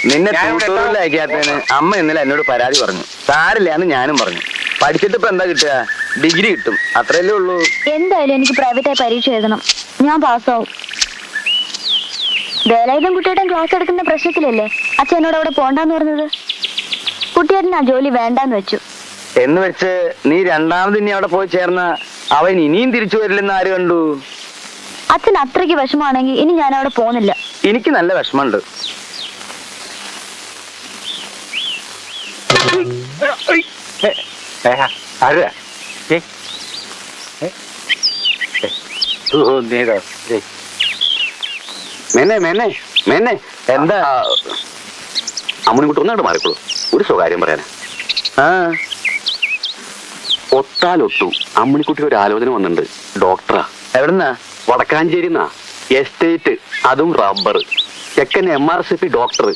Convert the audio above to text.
നിന്നെ ട്യൂട്ടോറിയലാക്കിയാത്തതിന് അമ്മ ഇന്നലെ എന്നോട് പരാതി പറഞ്ഞു. സാരില്ലാന്ന് ഞാനും പറഞ്ഞു. പഠിച്ചിട്ട് ഇപ്പൊ എന്താ കിട്ടുക? ഡിഗ്രി കിട്ടും, അത്രയല്ലേ ഉള്ളൂ. എന്തായാലും എനിക്ക് പ്രൈവറ്റായി പരീക്ഷ എഴുതണം. ഞാൻ പാസ്സാവും. വേലായുധം കുട്ടിയേട്ടൻ ക്ലാസ് എടുക്കുന്ന പ്രശ്നത്തിലല്ലേ അച്ഛൻ എന്നോട് അവിടെ പോണ്ടെന്ന് പറഞ്ഞത്. കുട്ടിയേട്ടൻ ആ ജോലി വേണ്ടാന്ന് വെച്ചു. എന്ന് വെച്ച് നീ രണ്ടാമത് ഇനി അവിടെ പോയി ചേർന്ന അവൻ ഇനിയും തിരിച്ചു വരില്ലെന്ന് ആര് കണ്ടു? അച്ഛൻ അത്രയ്ക്ക് വിഷമാണെങ്കിൽ ഇനി ഞാൻ അവിടെ പോകുന്നില്ല. എനിക്ക് നല്ല വിഷമമുണ്ട്. എന്താ അമ്മണിക്കുട്ടി ഒന്നായിട്ട് മാറിക്കോളൂ. ഒരു സ്വകാര്യം പറയാനാ. ആ ഒത്താലൊട്ടു അമ്മണിക്കുട്ടി ഒരു ആലോചന വന്നിട്ടുണ്ട്. ഡോക്ടറാ. എവിടുന്നാ? വടക്കാഞ്ചേരിന്നാ. എസ്റ്റേറ്റ്, അതും റബ്ബർ. ചെക്കൻ MRCP ഡോക്ടർ.